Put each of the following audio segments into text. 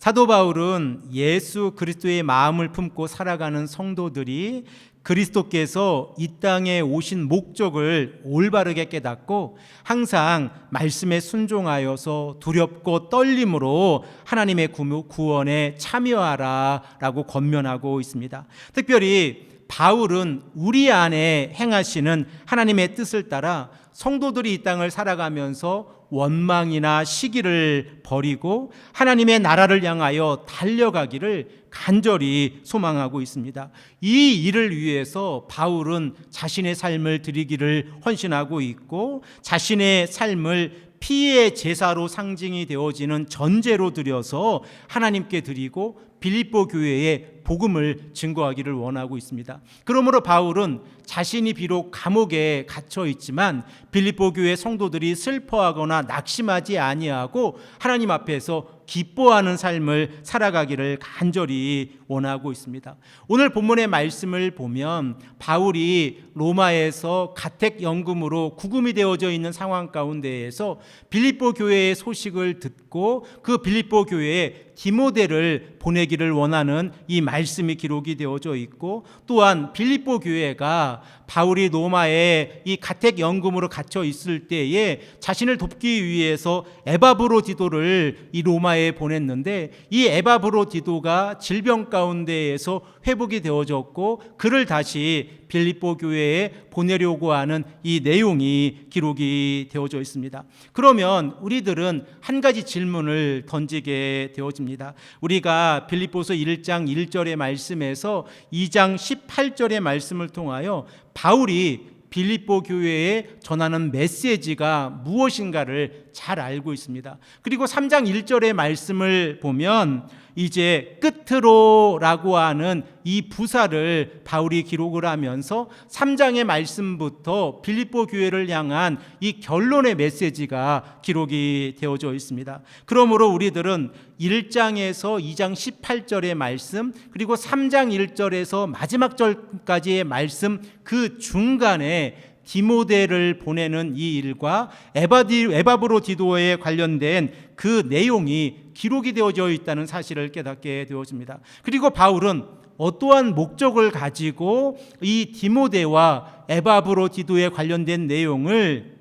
사도 바울은 예수 그리스도의 마음을 품고 살아가는 성도들이 그리스도께서 이 땅에 오신 목적을 올바르게 깨닫고 항상 말씀에 순종하여서 두렵고 떨림으로 하나님의 구원에 참여하라라고 권면하고 있습니다. 특별히 바울은 우리 안에 행하시는 하나님의 뜻을 따라 성도들이 이 땅을 살아가면서 원망이나 시기를 버리고 하나님의 나라를 향하여 달려가기를 간절히 소망하고 있습니다. 이 일을 위해서 바울은 자신의 삶을 드리기를 헌신하고 있고 자신의 삶을 피의 제사로 상징이 되어지는 전제로 드려서 하나님께 드리고 빌립보 교회에 복음을 증거하기를 원하고 있습니다. 그러므로 바울은 자신이 비록 감옥에 갇혀 있지만 빌립보 교회 성도들이 슬퍼하거나 낙심하지 아니하고 하나님 앞에서 기뻐하는 삶을 살아가기를 간절히 원하고 있습니다. 오늘 본문의 말씀을 보면 바울이 로마에서 가택 연금으로 구금이 되어져 있는 상황 가운데에서 빌립보 교회의 소식을 듣고 그 빌립보 교회에 디모데를 보내기를 원하는 이 말씀이 기록이 되어져 있고, 또한 빌립보 교회가 바울이 로마에 이 가택 연금으로 갇혀 있을 때에 자신을 돕기 위해서 에바브로디도를 이 로마에 보냈는데 이 에바브로디도가 질병 가운데에서 회복이 되어졌고 그를 다시 빌립보 교회에 보내려고 하는 이 내용이 기록이 되어져 있습니다. 그러면 우리들은 한 가지 질문을 던지게 되어집니다. 우리가 빌립보서 1장 1절의 말씀에서 2장 18절의 말씀을 통하여 바울이 빌립보 교회에 전하는 메시지가 무엇인가를 잘 알고 있습니다. 그리고 3장 1절의 말씀을 보면 이제 끝으로라고 하는 이 부사를 바울이 기록을 하면서 3장의 말씀부터 빌립보 교회를 향한 이 결론의 메시지가 기록이 되어져 있습니다. 그러므로 우리들은 1장에서 2장 18절의 말씀, 그리고 3장 1절에서 마지막 절까지의 말씀, 그 중간에 디모데를 보내는 이 일과 에바브로디도에 관련된 그 내용이 기록이 되어져 있다는 사실을 깨닫게 되어집니다. 그리고 바울은 어떠한 목적을 가지고 이 디모데와 에바브로디도에 관련된 내용을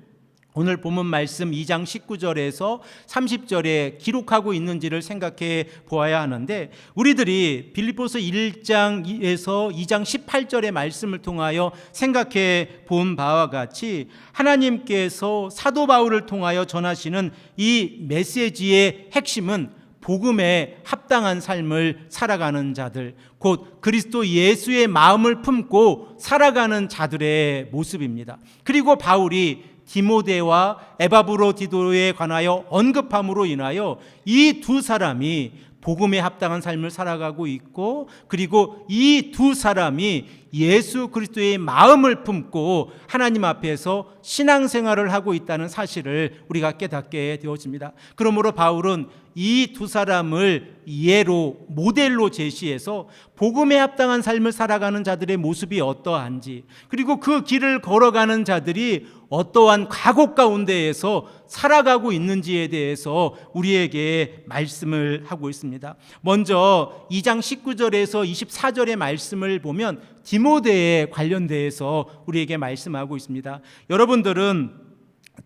오늘 본문 말씀 2장 19절에서 30절에 기록하고 있는지를 생각해 보아야 하는데, 우리들이 빌립보서 1장에서 2장 18절의 말씀을 통하여 생각해 본 바와 같이 하나님께서 사도 바울을 통하여 전하시는 이 메시지의 핵심은 복음에 합당한 삶을 살아가는 자들, 곧 그리스도 예수의 마음을 품고 살아가는 자들의 모습입니다. 그리고 바울이 디모데와 에바브로디도에 관하여 언급함으로 인하여 이 두 사람이 복음에 합당한 삶을 살아가고 있고, 그리고 이 두 사람이 예수 그리스도의 마음을 품고 하나님 앞에서 신앙생활을 하고 있다는 사실을 우리가 깨닫게 되어집니다. 그러므로 바울은 이 두 사람을 예로 모델로 제시해서 복음에 합당한 삶을 살아가는 자들의 모습이 어떠한지, 그리고 그 길을 걸어가는 자들이 어떠한 각오 가운데에서 살아가고 있는지에 대해서 우리에게 말씀을 하고 있습니다. 먼저 2장 19절에서 24절의 말씀을 보면 디모데에 관련돼서 우리에게 말씀하고 있습니다. 여러분들은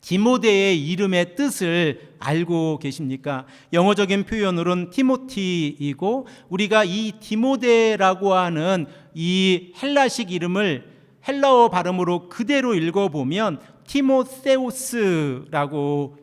디모데의 이름의 뜻을 알고 계십니까? 영어적인 표현으로는 티모티이고, 우리가 이 디모데라고 하는 이 헬라식 이름을 헬라어 발음으로 그대로 읽어보면 티모세우스라고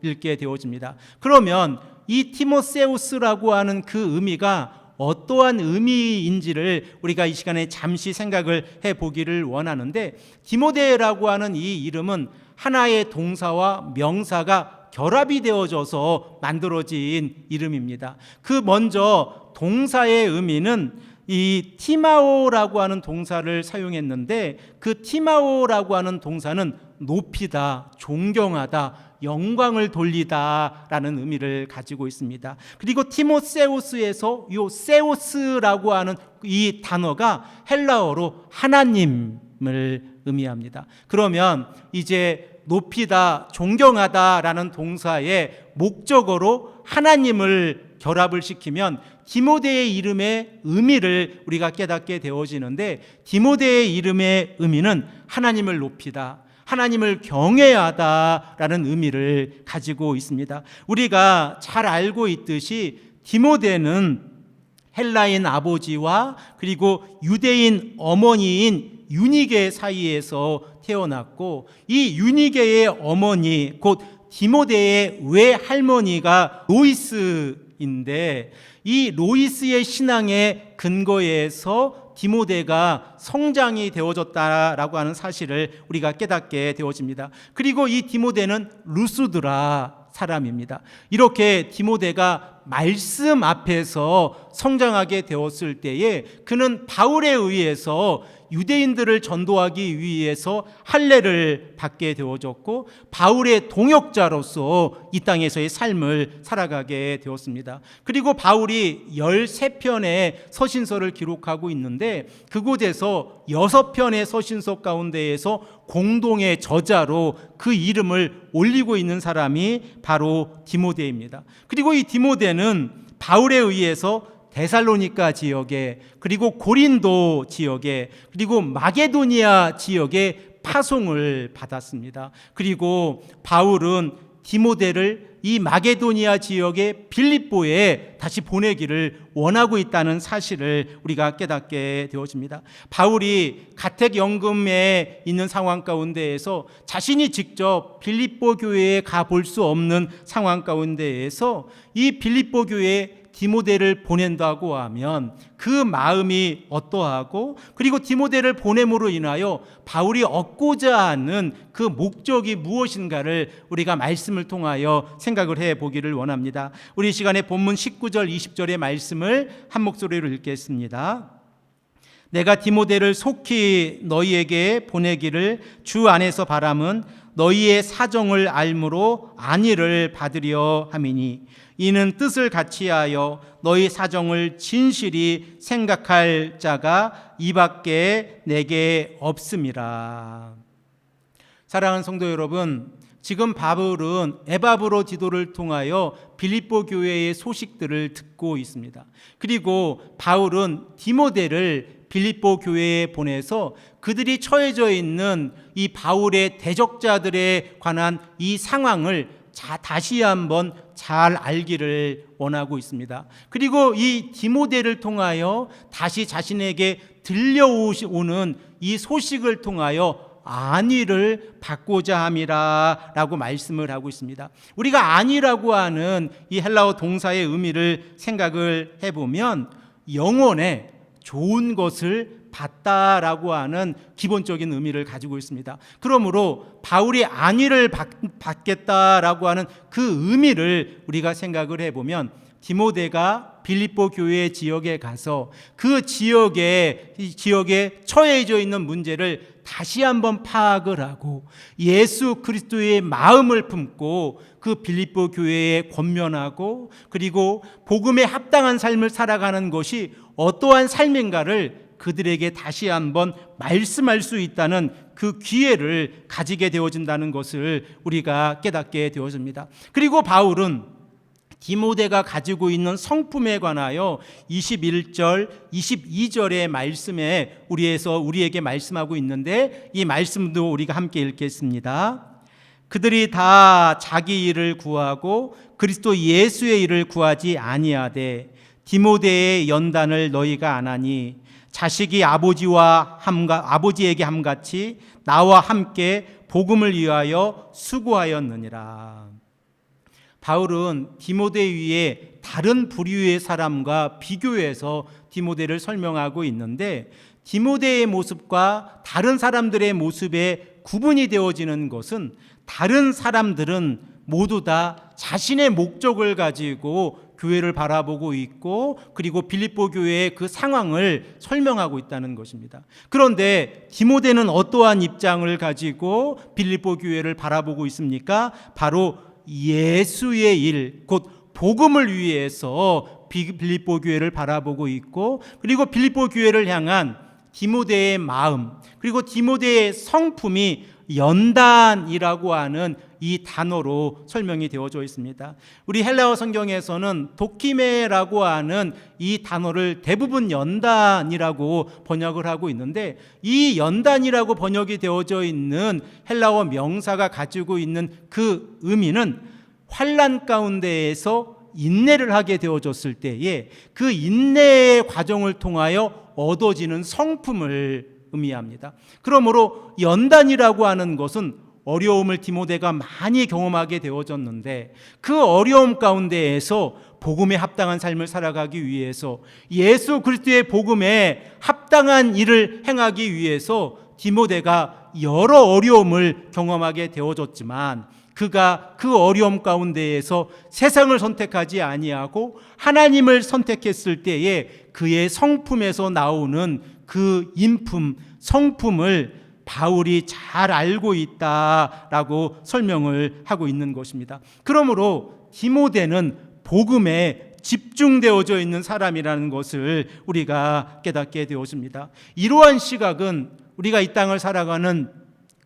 읽게 되어집니다. 그러면 이 티모세우스라고 하는 그 의미가 어떠한 의미인지를 우리가 이 시간에 잠시 생각을 해보기를 원하는데, 디모데라고 하는 이 이름은 하나의 동사와 명사가 결합이 되어져서 만들어진 이름입니다. 그 먼저 동사의 의미는 이 티마오라고 하는 동사를 사용했는데, 그 티마오라고 하는 동사는 높이다, 존경하다, 영광을 돌리다라는 의미를 가지고 있습니다. 그리고 티모세우스에서 이 세우스라고 하는 이 단어가 헬라어로 하나님을 의미합니다. 그러면 이제 높이다, 존경하다라는 동사의 목적어로 하나님을 결합을 시키면 디모데의 이름의 의미를 우리가 깨닫게 되어지는데, 디모데의 이름의 의미는 하나님을 높이다, 하나님을 경외하다라는 의미를 가지고 있습니다. 우리가 잘 알고 있듯이 디모데는 헬라인 아버지와 그리고 유대인 어머니인 유니게 사이에서 태어났고, 이 유니게의 어머니 곧 디모데의 외할머니가 로이스인데, 이 로이스의 신앙의 근거에서 디모데가 성장이 되어졌다라고 하는 사실을 우리가 깨닫게 되어집니다. 그리고 이 디모데는 루스드라 사람입니다. 이렇게 디모데가 말씀 앞에서 성장하게 되었을 때에 그는 바울에 의해서 유대인들을 전도하기 위해서 할례를 받게 되어졌고, 바울의 동역자로서 이 땅에서의 삶을 살아가게 되었습니다. 그리고 바울이 13편의 서신서를 기록하고 있는데, 그곳에서 6편의 서신서 가운데에서 공동의 저자로 그 이름을 올리고 있는 사람이 바로 디모데입니다. 그리고 이 디모데는 바울에 의해서 데살로니가 지역에, 그리고 고린도 지역에, 그리고 마게도니아 지역에 파송을 받았습니다. 그리고 바울은 디모데를 이 마게도니아 지역의 빌립보에 다시 보내기를 원하고 있다는 사실을 우리가 깨닫게 되어집니다. 바울이 가택연금에 있는 상황 가운데에서 자신이 직접 빌립보 교회에 가볼 수 없는 상황 가운데에서 이 빌립보 교회에 디모데를 보낸다고 하면 그 마음이 어떠하고, 그리고 디모데를 보냄으로 인하여 바울이 얻고자 하는 그 목적이 무엇인가를 우리가 말씀을 통하여 생각을 해보기를 원합니다. 우리 시간에 본문 19절 20절의 말씀을 한 목소리로 읽겠습니다. 내가 디모데를 속히 너희에게 보내기를 주 안에서 바람은 너희의 사정을 알므로 안위를 받으려 함이니, 이는 뜻을 같이하여 너희 사정을 진실히 생각할 자가 이밖에 내게 없음이라. 사랑하는 성도 여러분, 지금 바울은 에바브로디도를 통하여 빌립보 교회의 소식들을 듣고 있습니다. 그리고 바울은 디모데를 빌립보 교회에 보내서 그들이 처해져 있는 이 바울의 대적자들에 관한 이 상황을 다시 한번 잘 알기를 원하고 있습니다. 그리고 이 디모데를 통하여 다시 자신에게 들려오는 이 소식을 통하여 안위를 받고자 함이라 라고 말씀을 하고 있습니다. 우리가 안위라고 하는 이 헬라어 동사의 의미를 생각을 해보면 영혼에 좋은 것을 받다라고 하는 기본적인 의미를 가지고 있습니다. 그러므로 바울이 안위를 받겠다라고 하는 그 의미를 우리가 생각을 해보면, 디모데가 빌립보 교회 지역에 가서 그 지역에 처해져 있는 문제를 다시 한번 파악을 하고 예수 그리스도의 마음을 품고 그 빌립보 교회에 권면하고, 그리고 복음에 합당한 삶을 살아가는 것이 어떠한 삶인가를 그들에게 다시 한번 말씀할 수 있다는 그 기회를 가지게 되어진다는 것을 우리가 깨닫게 되어집니다. 그리고 바울은 디모데가 가지고 있는 성품에 관하여 21절, 22절의 말씀에 우리에게 말씀하고 있는데, 이 말씀도 우리가 함께 읽겠습니다. 그들이 다 자기 일을 구하고 그리스도 예수의 일을 구하지 아니하되 디모데의 연단을 너희가 안 하니 자식이 아버지에게 함같이 나와 함께 복음을 위하여 수고하였느니라. 바울은 디모데 위에 다른 부류의 사람과 비교해서 디모데를 설명하고 있는데, 디모데의 모습과 다른 사람들의 모습에 구분이 되어지는 것은, 다른 사람들은 모두 다 자신의 목적을 가지고 교회를 바라보고 있고, 그리고 빌립보 교회의 그 상황을 설명하고 있다는 것입니다. 그런데 디모데는 어떠한 입장을 가지고 빌립보 교회를 바라보고 있습니까? 바로 예수의 일, 곧 복음을 위해서 빌립보 교회를 바라보고 있고, 그리고 빌립보 교회를 향한 디모데의 마음, 그리고 디모데의 성품이 연단이라고 하는 이 단어로 설명이 되어져 있습니다. 우리 헬라어 성경에서는 도키메라고 하는 이 단어를 대부분 연단이라고 번역을 하고 있는데, 이 연단이라고 번역이 되어져 있는 헬라어 명사가 가지고 있는 그 의미는 환난 가운데에서 인내를 하게 되어졌을 때에 그 인내의 과정을 통하여 얻어지는 성품을 의미합니다. 그러므로 연단이라고 하는 것은 어려움을 디모데가 많이 경험하게 되어졌는데, 그 어려움 가운데에서 복음에 합당한 삶을 살아가기 위해서, 예수 그리스도의 복음에 합당한 일을 행하기 위해서 디모데가 여러 어려움을 경험하게 되어졌지만, 그가 그 어려움 가운데에서 세상을 선택하지 아니하고 하나님을 선택했을 때에 그의 성품에서 나오는 그 인품, 성품을 바울이 잘 알고 있다라고 설명을 하고 있는 것입니다. 그러므로 디모데는 복음에 집중되어져 있는 사람이라는 것을 우리가 깨닫게 되었습니다. 이러한 시각은 우리가 이 땅을 살아가는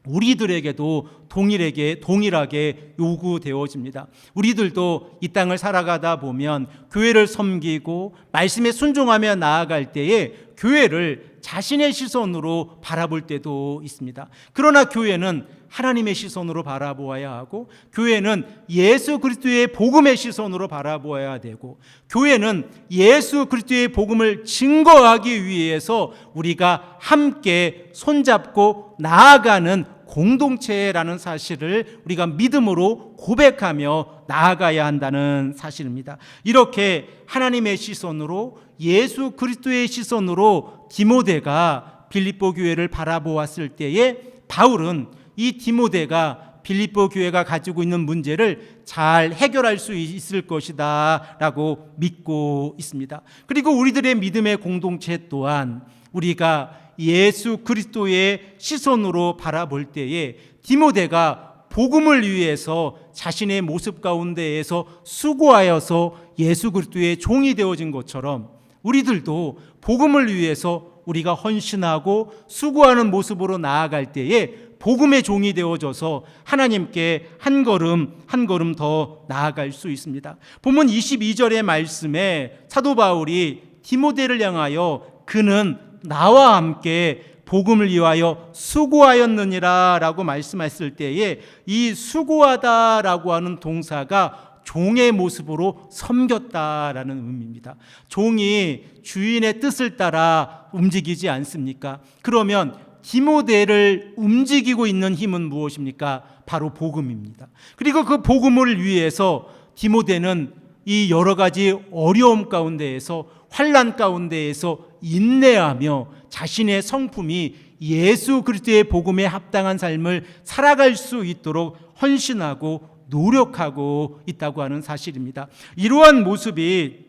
우리들에게도 동일하게 요구되어집니다. 우리들도 이 땅을 살아가다 보면 교회를 섬기고 말씀에 순종하며 나아갈 때에 교회를 자신의 시선으로 바라볼 때도 있습니다. 그러나 교회는 하나님의 시선으로 바라보아야 하고, 교회는 예수 그리스도의 복음의 시선으로 바라보아야 되고, 교회는 예수 그리스도의 복음을 증거하기 위해서 우리가 함께 손잡고 나아가는 공동체라는 사실을 우리가 믿음으로 고백하며 나아가야 한다는 사실입니다. 이렇게 하나님의 시선으로, 예수 그리스도의 시선으로 디모데가 빌립보 교회를 바라보았을 때에 바울은 이 디모데가 빌립보 교회가 가지고 있는 문제를 잘 해결할 수 있을 것이다 라고 믿고 있습니다. 그리고 우리들의 믿음의 공동체 또한 우리가 예수 그리스도의 시선으로 바라볼 때에 디모데가 복음을 위해서 자신의 모습 가운데에서 수고하여서 예수 그리스도의 종이 되어진 것처럼, 우리들도 복음을 위해서 우리가 헌신하고 수고하는 모습으로 나아갈 때에 복음의 종이 되어져서 하나님께 한 걸음 더 나아갈 수 있습니다. 본문 22절의 말씀에 사도 바울이 디모데를 향하여 그는 나와 함께 복음을 위하여 수고하였느니라 라고 말씀했을 때에 이 수고하다라고 하는 동사가 종의 모습으로 섬겼다라는 의미입니다. 종이 주인의 뜻을 따라 움직이지 않습니까? 그러면 디모데를 움직이고 있는 힘은 무엇입니까? 바로 복음입니다. 그리고 그 복음을 위해서 디모데는 이 여러 가지 어려움 가운데에서, 환난 가운데에서 인내하며 자신의 성품이 예수 그리스도의 복음에 합당한 삶을 살아갈 수 있도록 헌신하고 노력하고 있다고 하는 사실입니다. 이러한 모습이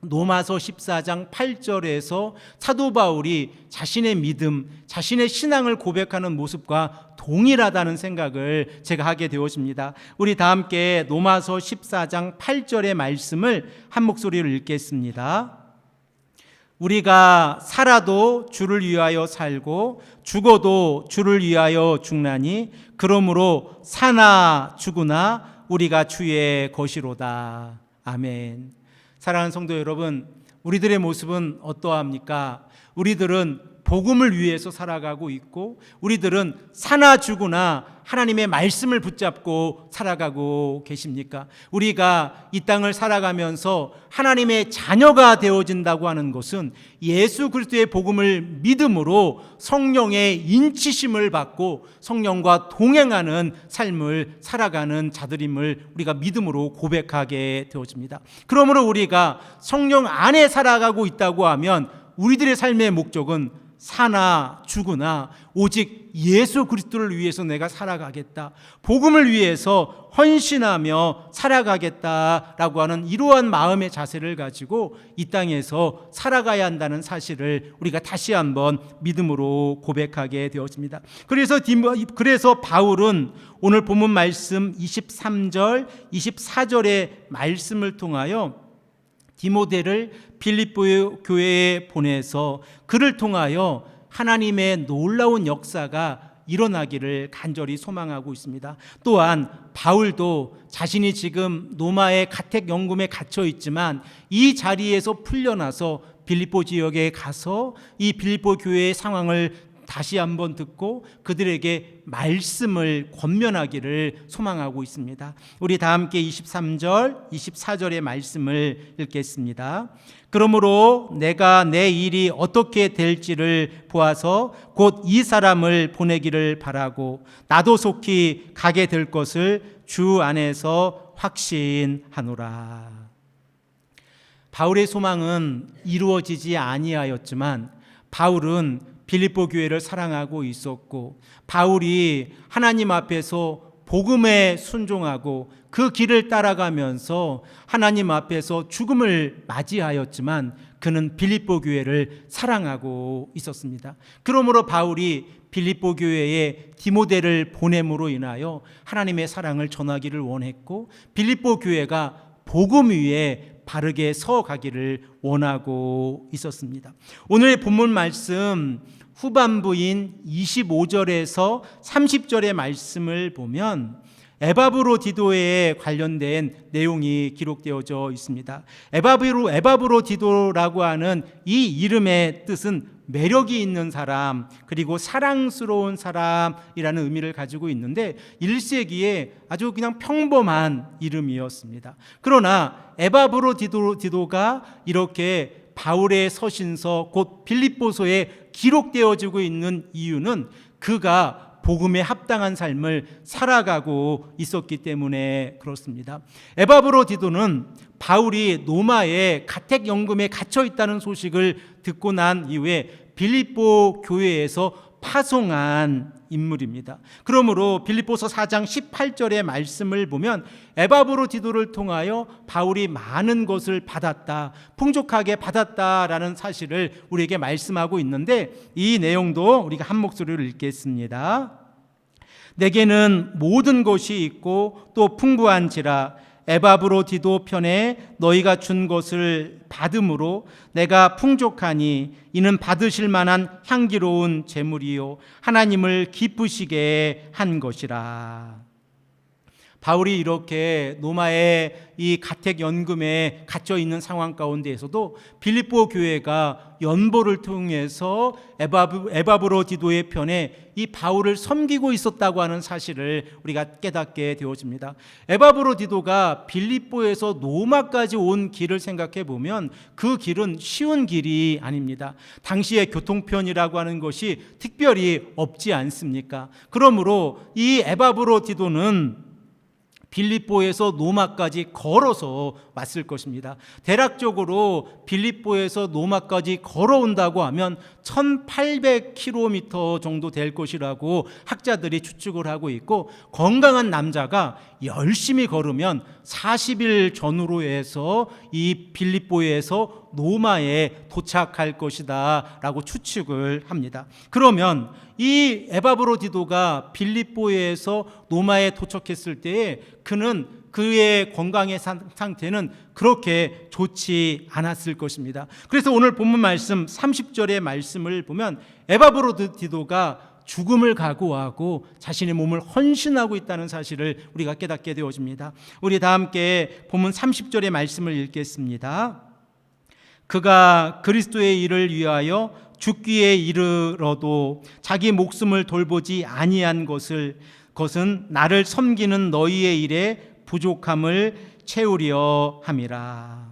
로마서 14장 8절에서 사도 바울이 자신의 믿음, 자신의 신앙을 고백하는 모습과 동일하다는 생각을 제가 하게 되었습니다. 우리 다 함께 로마서 14장 8절의 말씀을 한 목소리로 읽겠습니다. 우리가 살아도 주를 위하여 살고 죽어도 주를 위하여 죽나니 그러므로 사나 죽으나 우리가 주의 것이로다. 아멘. 사랑하는 성도 여러분, 우리들의 모습은 어떠합니까? 우리들은 복음을 위해서 살아가고 있고, 우리들은 사나 죽으나 하나님의 말씀을 붙잡고 살아가고 계십니까? 우리가 이 땅을 살아가면서 하나님의 자녀가 되어진다고 하는 것은 예수 그리스도의 복음을 믿음으로 성령의 인치심을 받고 성령과 동행하는 삶을 살아가는 자들임을 우리가 믿음으로 고백하게 되어집니다. 그러므로 우리가 성령 안에 살아가고 있다고 하면 우리들의 삶의 목적은 사나 죽으나 오직 예수 그리스도를 위해서 내가 살아가겠다, 복음을 위해서 헌신하며 살아가겠다라고 하는 이러한 마음의 자세를 가지고 이 땅에서 살아가야 한다는 사실을 우리가 다시 한번 믿음으로 고백하게 되었습니다. 그래서 바울은 오늘 본문 말씀 23절, 24절의 말씀을 통하여 디모데를 빌립보 교회에 보내서 그를 통하여 하나님의 놀라운 역사가 일어나기를 간절히 소망하고 있습니다. 또한 바울도 자신이 지금 로마의 가택연금에 갇혀 있지만 이 자리에서 풀려나서 빌립보 지역에 가서 이 빌립보 교회의 상황을 다시 한번 듣고 그들에게 말씀을 권면하기를 소망하고 있습니다. 우리 다 함께 23절, 24절의 말씀을 읽겠습니다. 그러므로 내가 내 일이 어떻게 될지를 보아서 곧 이 사람을 보내기를 바라고 나도 속히 가게 될 것을 주 안에서 확신하노라. 바울의 소망은 이루어지지 아니하였지만 바울은 빌립보 교회를 사랑하고 있었고 바울이 하나님 앞에서 복음에 순종하고 그 길을 따라가면서 하나님 앞에서 죽음을 맞이하였지만 그는 빌립보 교회를 사랑하고 있었습니다. 그러므로 바울이 빌립보 교회에 디모데를 보냄으로 인하여 하나님의 사랑을 전하기를 원했고 빌립보 교회가 복음 위에 바르게 서가기를 원하고 있었습니다. 오늘의 본문 말씀 후반부인 25절에서 30절의 말씀을 보면 에바브로디도에 관련된 내용이 기록되어져 있습니다. 에바브로디도라고 하는 이 이름의 뜻은 매력이 있는 사람, 그리고 사랑스러운 사람이라는 의미를 가지고 있는데 1세기에 아주 그냥 평범한 이름이었습니다. 그러나 에바브로디도가 이렇게 바울의 서신서 곧 빌립보서에 기록되어지고 있는 이유는 그가 복음에 합당한 삶을 살아가고 있었기 때문에 그렇습니다. 에바브로디도는 바울이 로마의 가택연금에 갇혀 있다는 소식을 듣고 난 이후에 빌립보 교회에서 파송한 인물입니다. 그러므로 빌립보서 4장 18절의 말씀을 보면 에바브로디도를 통하여 바울이 많은 것을 받았다, 풍족하게 받았다라는 사실을 우리에게 말씀하고 있는데 이 내용도 우리가 한 목소리로 읽겠습니다. 내게는 모든 것이 있고 또 풍부한지라 에바브로디도 편에 너희가 준 것을 받음으로 내가 풍족하니 이는 받으실 만한 향기로운 제물이요 하나님을 기쁘시게 한 것이라. 바울이 이렇게 로마의 이 가택연금에 갇혀 있는 상황 가운데에서도 빌립보 교회가 연보를 통해서 에바브로디도의 편에 이 바울을 섬기고 있었다고 하는 사실을 우리가 깨닫게 되어집니다. 에바브로디도가 빌립보에서 로마까지 온 길을 생각해 보면 그 길은 쉬운 길이 아닙니다. 당시의 교통편이라고 하는 것이 특별히 없지 않습니까? 그러므로 이 에바브로디도는 빌립보에서 로마까지 걸어서 왔을 것입니다. 대략적으로 빌립보에서 로마까지 걸어온다고 하면 1800km 정도 될 것이라고 학자들이 추측을 하고 있고 건강한 남자가 열심히 걸으면 40일 전후로 해서 이 빌립보에서 로마에 도착할 것이다 라고 추측을 합니다. 그러면 이 에바브로디도가 빌립보에서 로마에 도착했을 때에 그는 그의 건강의 상태는 그렇게 좋지 않았을 것입니다. 그래서 오늘 본문 말씀 30절의 말씀을 보면 에바브로디도가 죽음을 각오하고 자신의 몸을 헌신하고 있다는 사실을 우리가 깨닫게 되어집니다. 우리 다 함께 본문 30절의 말씀을 읽겠습니다. 그가 그리스도의 일을 위하여 죽기에 이르러도 자기 목숨을 돌보지 아니한 것은 나를 섬기는 너희의 일에 부족함을 채우려 함이라.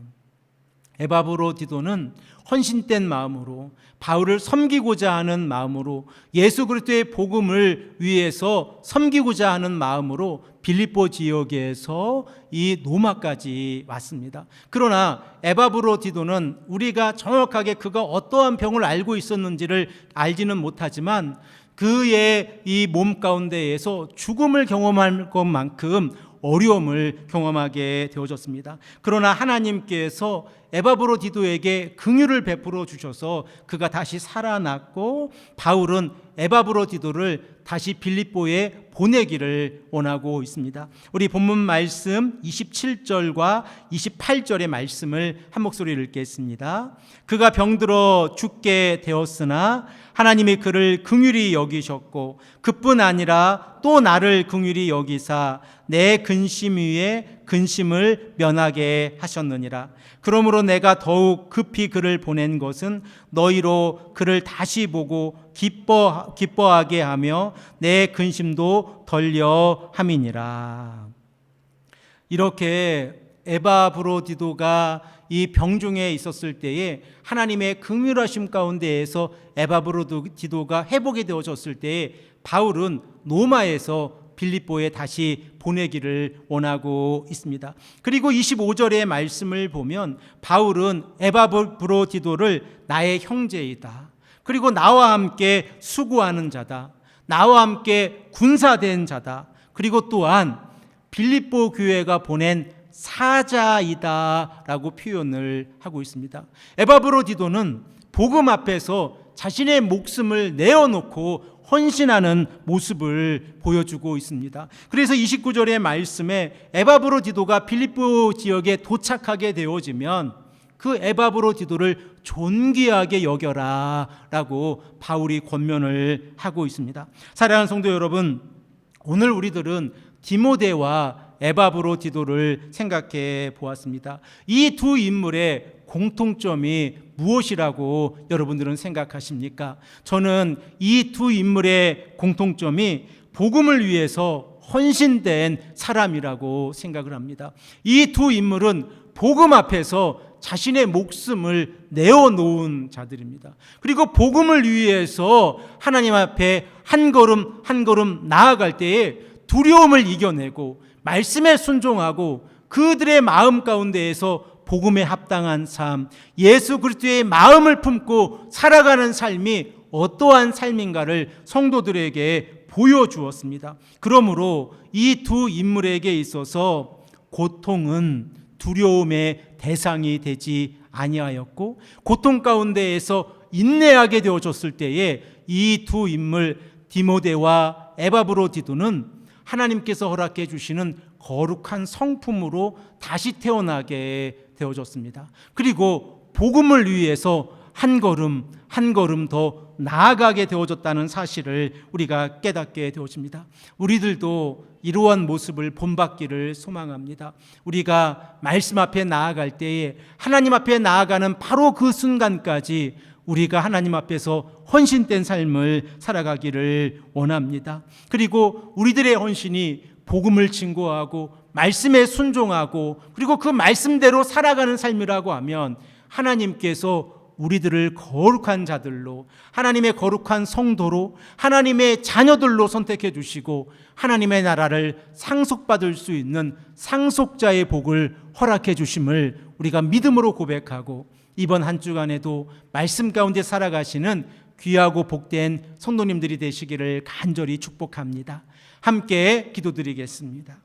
에바브로디도는 헌신된 마음으로 바울을 섬기고자 하는 마음으로 예수 그리스도의 복음을 위해서 섬기고자 하는 마음으로 빌립보 지역에서 이 로마까지 왔습니다. 그러나 에바브로디도는 우리가 정확하게 그가 어떠한 병을 알고 있었는지를 알지는 못하지만 그의 이 몸 가운데에서 죽음을 경험할 것만큼 어려움을 경험하게 되어졌습니다. 그러나 하나님께서 에바브로디도에게 긍휼을 베풀어 주셔서 그가 다시 살아났고, 바울은 에바브로디도를 다시 빌립보에 보내기를 원하고 있습니다. 우리 본문 말씀 27절과 28절의 말씀을 한 목소리로 읽겠습니다. 그가 병들어 죽게 되었으나 하나님이 그를 긍휼히 여기셨고, 그뿐 아니라 또 나를 긍휼히 여기사 내 근심 위에 근심을 면하게 하셨느니라. 그러므로 내가 더욱 급히 그를 보낸 것은 너희로 그를 다시 보고 기뻐하게 하며 내 근심도 덜려 함이니라. 이렇게 에바브로디도가 이 병중에 있었을 때에 하나님의 긍휼하심 가운데에서 에바브로디도가 회복이 되어졌을 때에 바울은 로마에서 빌립보에 다시 보내기를 원하고 있습니다. 그리고 25절의 말씀을 보면 바울은 에바브로디도를 나의 형제이다, 그리고 나와 함께 수고하는 자다, 나와 함께 군사된 자다, 그리고 또한 빌립보 교회가 보낸 사자이다 라고 표현을 하고 있습니다. 에바브로디도는 복음 앞에서 자신의 목숨을 내어놓고 헌신하는 모습을 보여주고 있습니다. 그래서 29절의 말씀에 에바브로디도가 빌립보 지역에 도착하게 되어지면 그 에바브로디도를 존귀하게 여겨라 라고 바울이 권면을 하고 있습니다. 사랑하는 성도 여러분, 오늘 우리들은 디모데와 에바브로디도를 생각해 보았습니다. 이 두 인물의 공통점이 무엇이라고 여러분들은 생각하십니까? 저는 이 두 인물의 공통점이 복음을 위해서 헌신된 사람이라고 생각을 합니다. 이 두 인물은 복음 앞에서 자신의 목숨을 내어놓은 자들입니다. 그리고 복음을 위해서 하나님 앞에 한 걸음 한 걸음 나아갈 때에 두려움을 이겨내고 말씀에 순종하고 그들의 마음 가운데에서 복음에 합당한 삶, 예수 그리스도의 마음을 품고 살아가는 삶이 어떠한 삶인가를 성도들에게 보여주었습니다. 그러므로 이 두 인물에게 있어서 고통은 두려움의 대상이 되지 아니하였고, 고통 가운데에서 인내하게 되어졌을 때에 이 두 인물 디모데와 에바브로디도는 하나님께서 허락해 주시는 거룩한 성품으로 다시 태어나게 되어졌습니다. 그리고 복음을 위해서 한 걸음 한 걸음 더 나아가게 되어졌다는 사실을 우리가 깨닫게 되어집니다. 우리들도 이러한 모습을 본받기를 소망합니다. 우리가 말씀 앞에 나아갈 때에 하나님 앞에 나아가는 바로 그 순간까지 우리가 하나님 앞에서 헌신된 삶을 살아가기를 원합니다. 그리고 우리들의 헌신이 복음을 증거하고 말씀에 순종하고 그리고 그 말씀대로 살아가는 삶이라고 하면 하나님께서 우리들을 거룩한 자들로, 하나님의 거룩한 성도로, 하나님의 자녀들로 선택해 주시고 하나님의 나라를 상속받을 수 있는 상속자의 복을 허락해 주심을 우리가 믿음으로 고백하고, 이번 한 주간에도 말씀 가운데 살아가시는 귀하고 복된 성도님들이 되시기를 간절히 축복합니다. 함께 기도드리겠습니다.